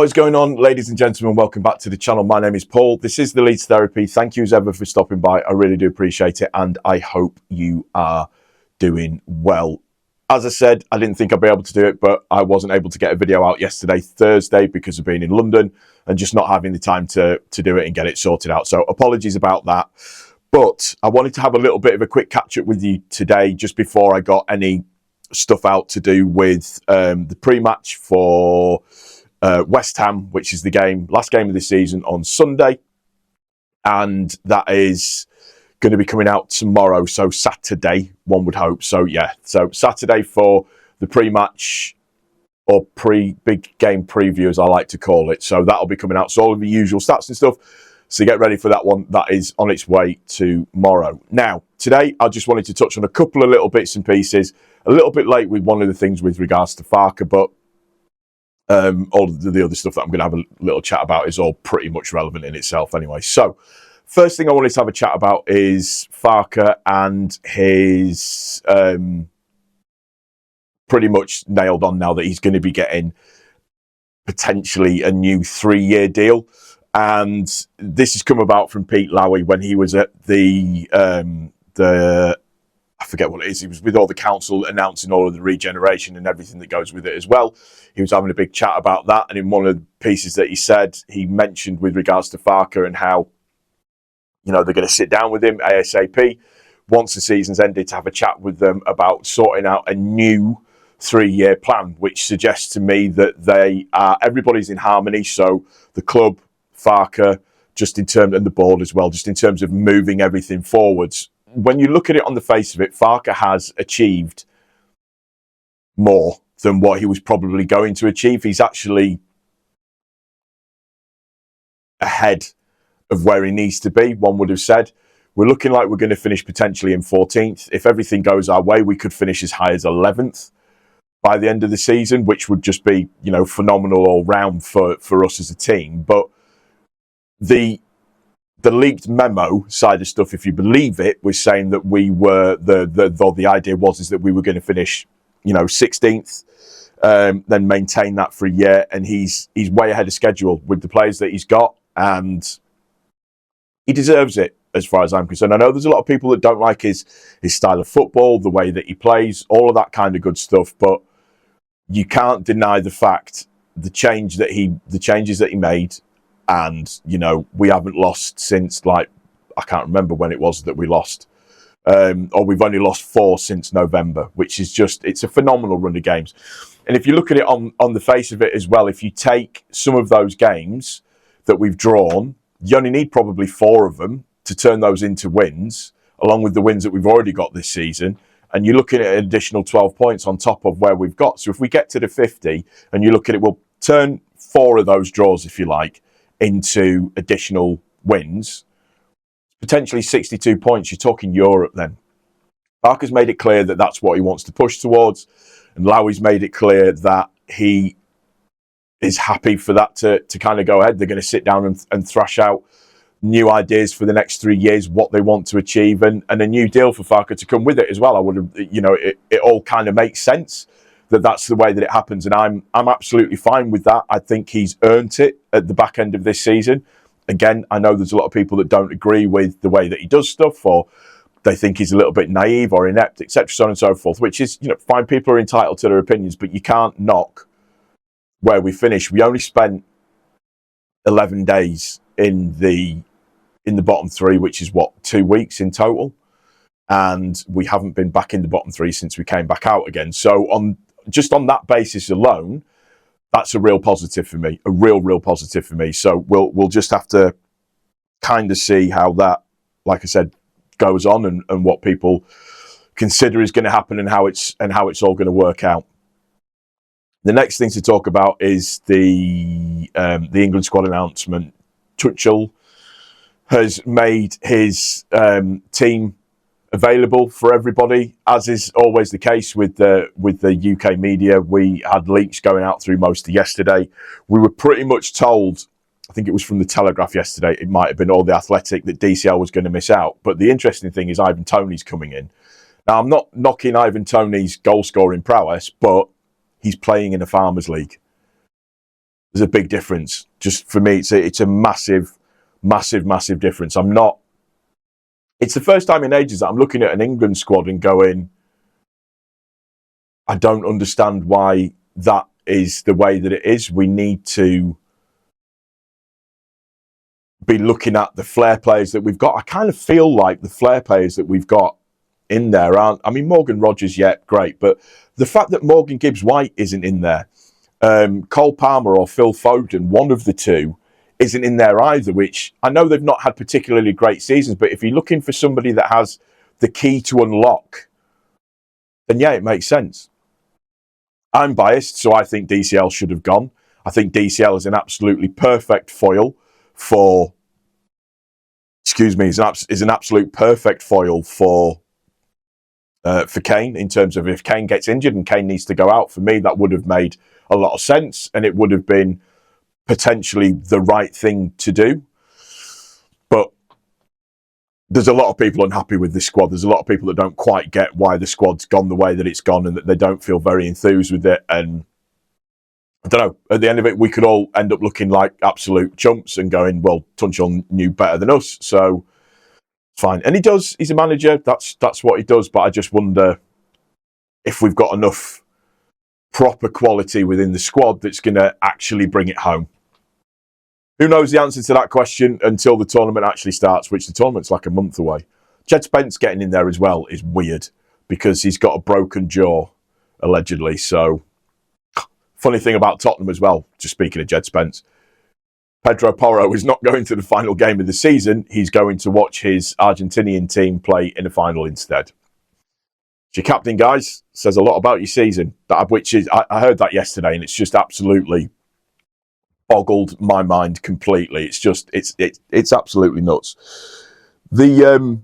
What is going on, ladies and gentlemen? Welcome back to the channel. My name is Paul. This is the Leeds Therapy. Thank you as ever for stopping by. I really do appreciate it, and I hope you are doing well. As I said, I didn't think I'd be able to do it, but I wasn't able to get a video out yesterday, Thursday, because of being in London and just not having the time to do it and get it sorted out. So apologies about that. But I wanted to have a little bit of a quick catch-up with you today, just before I got any stuff out to do with the pre-match for West Ham, which is the last game of the season on Sunday, and that is going to be coming out tomorrow, so Saturday, one would hope. So yeah, so Saturday for the pre-match or big game preview, as I like to call it. So that'll be coming out. So all of the usual stats and stuff. So get ready for that one. That is on its way tomorrow. Now, today I just wanted to touch on a couple of little bits and pieces. A little bit late with one of the things with regards to Farke, but all the other stuff that I'm going to have a little chat about is all pretty much relevant in itself anyway. So, first thing I wanted to have a chat about is Farke and his pretty much nailed on now that he's going to be getting potentially a new 3-year deal. And this has come about from Pete Lowy when he was at the I forget what it is. He was with all the council announcing all of the regeneration and everything that goes with it as well. He was having a big chat about that. And in one of the pieces that he said, he mentioned with regards to Farke and how, you know, they're going to sit down with him ASAP once the season's ended to have a chat with them about sorting out a new 3-year plan, which suggests to me that everybody's in harmony. So the club, Farke, and the board as well, just in terms of moving everything forwards. When you look at it on the face of it, Farke has achieved more than what he was probably going to achieve. He's actually ahead of where he needs to be, one would have said. We're looking like we're going to finish potentially in 14th. If everything goes our way, we could finish as high as 11th by the end of the season, which would just be, you know, phenomenal all round for us as a team. But the leaked memo side of stuff, if you believe it, was saying that we were the idea was that we were going to finish, you know, 16th, then maintain that for a year, and he's way ahead of schedule with the players that he's got, and he deserves it as far as I'm concerned. I know there's a lot of people that don't like his style of football, the way that he plays, all of that kind of good stuff, but you can't deny the fact the changes that he made. And, you know, we haven't lost since, like, I can't remember when it was that we lost. Or we've only lost 4 since November, which is just, it's a phenomenal run of games. And if you look at it on the face of it as well, if you take some of those games that we've drawn, you only need probably 4 of them to turn those into wins, along with the wins that we've already got this season. And you're looking at an additional 12 points on top of where we've got. So if we get to the 50 and you look at it, we'll turn 4 of those draws, if you like, into additional wins, potentially 62 points. You're talking Europe then. Farke's made it clear that that's what he wants to push towards, and Lowy's made it clear that he is happy for that to kind of go ahead. They're going to sit down and thrash out new ideas for the next 3 years, what they want to achieve, and a new deal for Farke to come with it as well. I would have, you know, it all kind of makes sense that that's the way that it happens, and I'm absolutely fine with that. I think he's earned it at the back end of this season. Again, I know there's a lot of people that don't agree with the way that he does stuff, or they think he's a little bit naive or inept, etc., so on and so forth, which is, you know, fine. People are entitled to their opinions, but you can't knock where we finished. We only spent 11 days in the bottom 3, which is what, 2 weeks in total, and we haven't been back in the bottom 3 since we came back out again. So just on that basis alone, that's a real positive for me, a real positive for me. So we'll just have to kind of see how that, like I said, goes on, and what people consider is going to happen, and how it's all going to work out. The next thing to talk about is the England squad announcement. Tuchel has made his team available for everybody, as is always the case with the UK media. We had leaks going out through most of yesterday. We were pretty much told, I think it was from the Telegraph yesterday, it might have been all the Athletic, that DCL was going to miss out. But the interesting thing is Ivan Toney's coming in. Now, I'm not knocking Ivan Toney's goal scoring prowess, but he's playing in a Farmers League. There's a big difference. Just for me, it's a massive, massive, massive difference. It's the first time in ages that I'm looking at an England squad and going, I don't understand why that is the way that it is. We need to be looking at the flair players that we've got. I kind of feel like the flair players that we've got in there aren't. I mean, Morgan Rogers, yeah, great. But the fact that Morgan Gibbs-White isn't in there, Cole Palmer or Phil Foden, one of the two, isn't in there either, which I know they've not had particularly great seasons, but if you're looking for somebody that has the key to unlock, then yeah, it makes sense. I'm biased, so I think DCL should have gone. I think DCL is an absolutely perfect foil for, is an absolute perfect foil for Kane, in terms of if Kane gets injured and Kane needs to go out. For me, that would have made a lot of sense, and it would have been potentially the right thing to do. But there's a lot of people unhappy with this squad. There's a lot of people that don't quite get why the squad's gone the way that it's gone, and that they don't feel very enthused with it. And I don't know, at the end of it, we could all end up looking like absolute chumps and going, well, Tunchel knew better than us, so fine. And he does, he's a manager, that's what he does, but I just wonder if we've got enough proper quality within the squad that's going to actually bring it home. Who knows the answer to that question until the tournament actually starts, which the tournament's like a month away. Jed Spence getting in there as well is weird because he's got a broken jaw, allegedly. So, funny thing about Tottenham as well, just speaking of Jed Spence, Pedro Porro is not going to the final game of the season. He's going to watch his Argentinian team play in a final instead. Your captain, guys, says a lot about your season. Which is, I heard that yesterday, and it's just absolutely boggled my mind completely. It's just, it's absolutely nuts. The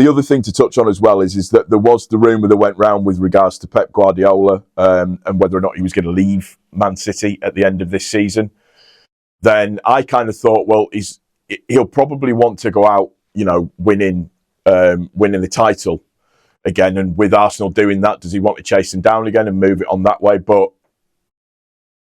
other thing to touch on as well is that there was the rumour that went round with regards to Pep Guardiola and whether or not he was going to leave Man City at the end of this season. Then I kind of thought, well, he'll probably want to go out, winning the title again. And with Arsenal doing that, does he want to chase them down again and move it on that way? But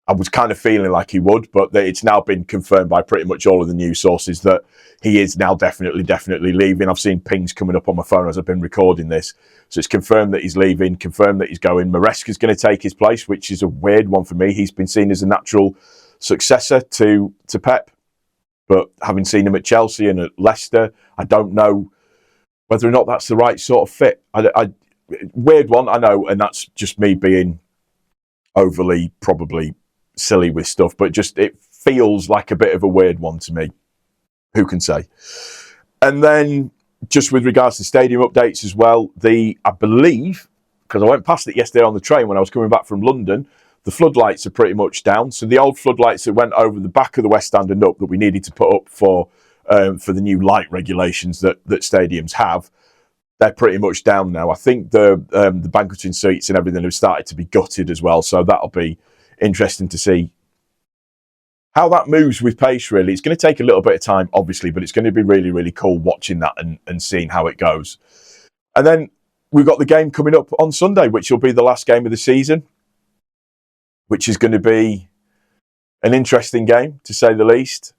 I was kind of feeling like he would, but it's now been confirmed by pretty much all of the news sources that he is now definitely leaving. I've seen pings coming up on my phone as I've been recording this. So it's confirmed that he's leaving, confirmed that he's going. Maresca's going to take his place, which is a weird one for me. He's been seen as a natural successor to Pep, but having seen him at Chelsea and at Leicester, I don't know whether or not that's the right sort of fit. Weird one, I know, and that's just me being overly probably silly with stuff, but just it feels like a bit of a weird one to me. Who can say? And then just with regards to stadium updates as well, I believe, because I went past it yesterday on the train when I was coming back from London, the floodlights are pretty much down. So the old floodlights that went over the back of the West Stand and up that we needed to put up for the new light regulations that stadiums have, they're pretty much down now. I think the banqueting seats and everything have started to be gutted as well. So that'll be interesting to see how that moves with pace, really. It's going to take a little bit of time, obviously, but it's going to be really, really cool watching that and seeing how it goes. And then we've got the game coming up on Sunday, which will be the last game of the season, which is going to be an interesting game, to say the least.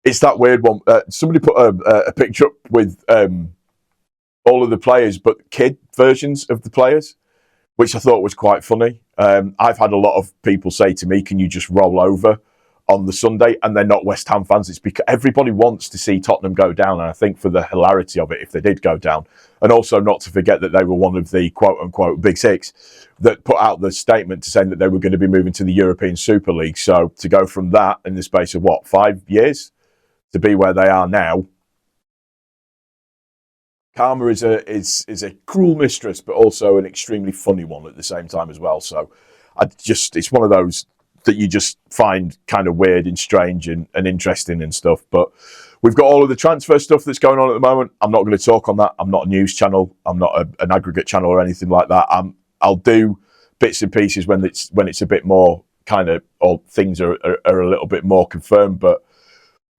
It's that weird one. Somebody put a picture up with all of the players, but kid versions of the players, which I thought was quite funny. I've had a lot of people say to me, can you just roll over on the Sunday? And they're not West Ham fans. It's because everybody wants to see Tottenham go down. And I think for the hilarity of it, if they did go down, and also not to forget that they were one of the quote unquote Big Six that put out the statement to saying that they were going to be moving to the European Super League. So to go from that in the space of 5 years to be where they are now, Karma is a cruel mistress, but also an extremely funny one at the same time as well. So it's one of those that you just find kind of weird and strange and interesting and stuff. But we've got all of the transfer stuff that's going on at the moment. I'm not going to talk on that. I'm not a news channel. I'm not an aggregate channel or anything like that. I'll do bits and pieces when it's a bit more kind of, or things are a little bit more confirmed. But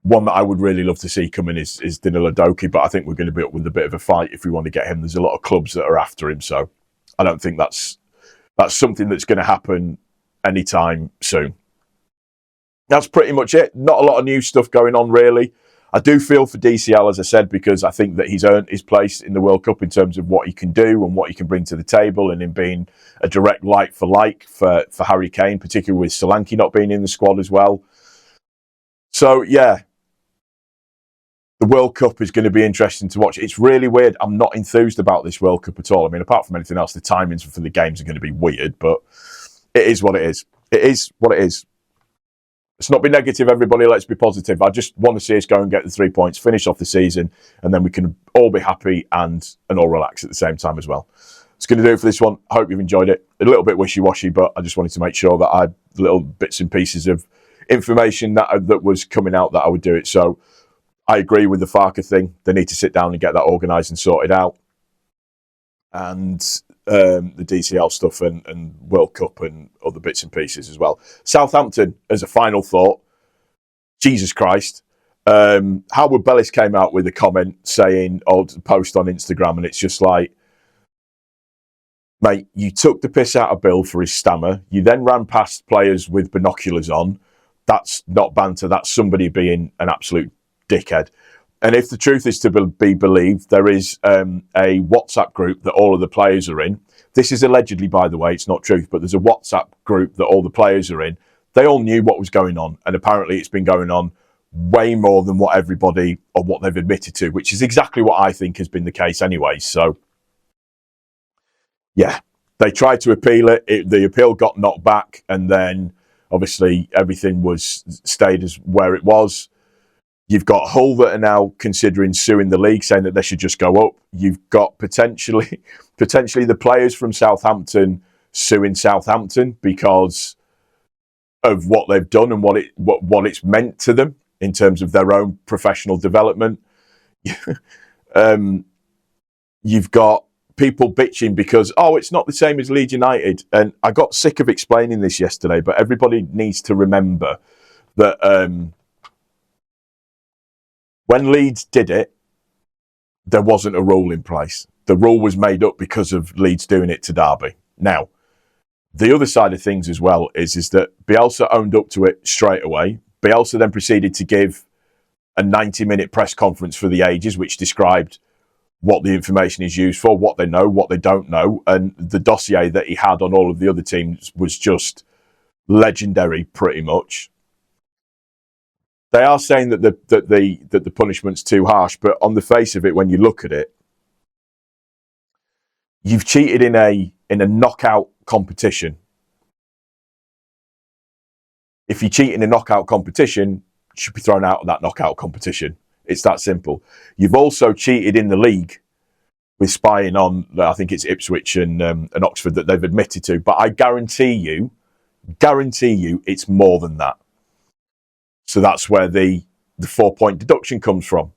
one that I would really love to see coming is Danilo Doki, but I think we're going to be up with a bit of a fight if we want to get him. There's a lot of clubs that are after him, so I don't think that's something that's going to happen anytime soon. that's pretty much it. Not a lot of new stuff going on, really. I do feel for DCL, as I said, because I think that he's earned his place in the World Cup in terms of what he can do and what he can bring to the table, and him being a direct like for Harry Kane, particularly with Solanke not being in the squad as well. So, yeah, the World Cup is going to be interesting to watch. It's really weird. I'm not enthused about this World Cup at all. I mean, apart from anything else, the timings for the games are going to be weird, but it is what it is. It is what it is. Let's not be negative, everybody. Let's be positive. I just want to see us go and get the 3 points, finish off the season, and then we can all be happy and all relax at the same time as well. It's going to do it for this one. I hope you've enjoyed it. A little bit wishy-washy, but I just wanted to make sure that I had little bits and pieces of information that was coming out that I would do it. So I agree with the Farke thing. They need to sit down and get that organised and sorted out. And the DCL stuff and World Cup and other bits and pieces as well. Southampton, as a final thought, Jesus Christ. Howard Bellis came out with a comment saying, or post on Instagram, and it's just like, mate, you took the piss out of Bill for his stammer. You then ran past players with binoculars on. That's not banter. That's somebody being an absolute dickhead. And if the truth is to be believed, there is a WhatsApp group that all of the players are in. This is allegedly, by the way, it's not truth, but there's a WhatsApp group that all the players are in. They all knew what was going on, and apparently it's been going on way more than what everybody or what they've admitted to, which is exactly what I think has been the case anyway. So, yeah, they tried to appeal it. The appeal got knocked back, and then obviously everything stayed as where it was. You've got Hull that are now considering suing the league, saying that they should just go up. You've got potentially the players from Southampton suing Southampton because of what they've done and what it's meant to them in terms of their own professional development. You've got people bitching because, it's not the same as Leeds United. And I got sick of explaining this yesterday, but everybody needs to remember that when Leeds did it, there wasn't a rule in place. The rule was made up because of Leeds doing it to Derby. Now, the other side of things as well is that Bielsa owned up to it straight away. Bielsa then proceeded to give a 90-minute press conference for the ages, which described what the information is used for, what they know, what they don't know. And the dossier that he had on all of the other teams was just legendary, pretty much. They are saying that the punishment's too harsh, but on the face of it, when you look at it, you've cheated in a knockout competition. If you cheat in a knockout competition, you should be thrown out of that knockout competition. It's that simple. You've also cheated in the league with spying on, I think it's Ipswich and Oxford that they've admitted to. But I guarantee you, it's more than that. So that's where the 4-point deduction comes from.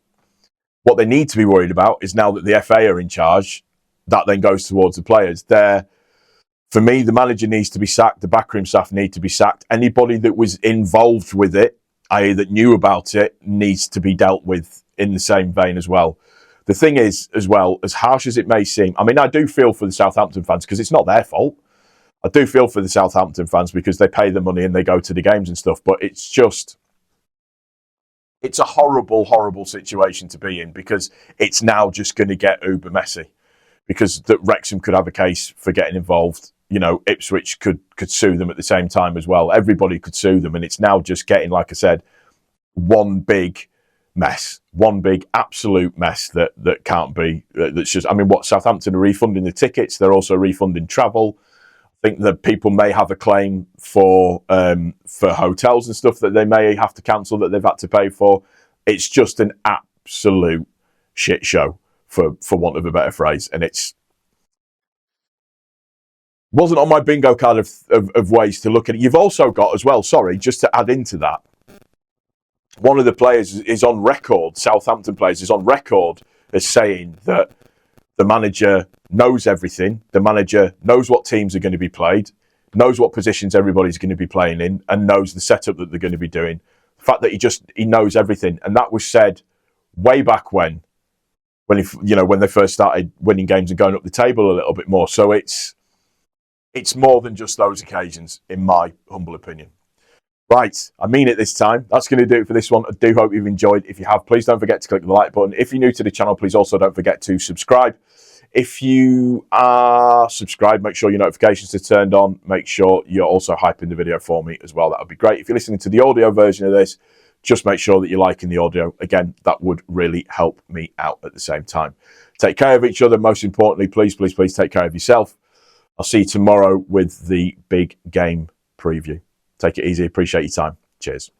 What they need to be worried about is now that the FA are in charge, that then goes towards the players. For me, the manager needs to be sacked. The backroom staff need to be sacked. Anybody that was involved with it, i.e. that knew about it, needs to be dealt with in the same vein as well. The thing is, as well, as harsh as it may seem, I mean, I do feel for the Southampton fans because it's not their fault. I do feel for the Southampton fans because they pay the money and they go to the games and stuff, but it's a horrible, horrible situation to be in because it's now just going to get uber messy because that Wrexham could have a case for getting involved. You know, Ipswich could sue them at the same time as well. Everybody could sue them. And it's now just getting, like I said, one big mess, one big absolute mess that can't be. That's just, I mean, Southampton are refunding the tickets. They're also refunding travel. I think that people may have a claim for hotels and stuff that they may have to cancel that they've had to pay for. It's just an absolute shit show, for want of a better phrase. And wasn't on my bingo card of ways to look at it. You've also got as well, just to add into that, one of the players is on record, Southampton players is on record as saying that the manager knows everything. The manager knows what teams are going to be played, knows what positions everybody's going to be playing in, and knows the setup that they're going to be doing. The fact that he knows everything, and that was said way back when they first started winning games and going up the table a little bit more. So it's more than just those occasions, in my humble opinion. Right, I mean it this time. That's going to do it for this one. I do hope you've enjoyed. If you have, please don't forget to click the like button. If you're new to the channel, please also don't forget to subscribe. If you are subscribed, make sure your notifications are turned on. Make sure you're also hyping the video for me as well. That would be great. If you're listening to the audio version of this, just make sure that you're liking the audio. Again, that would really help me out at the same time. Take care of each other. Most importantly, please, please, please take care of yourself. I'll see you tomorrow with the big game preview. Take it easy. Appreciate your time. Cheers.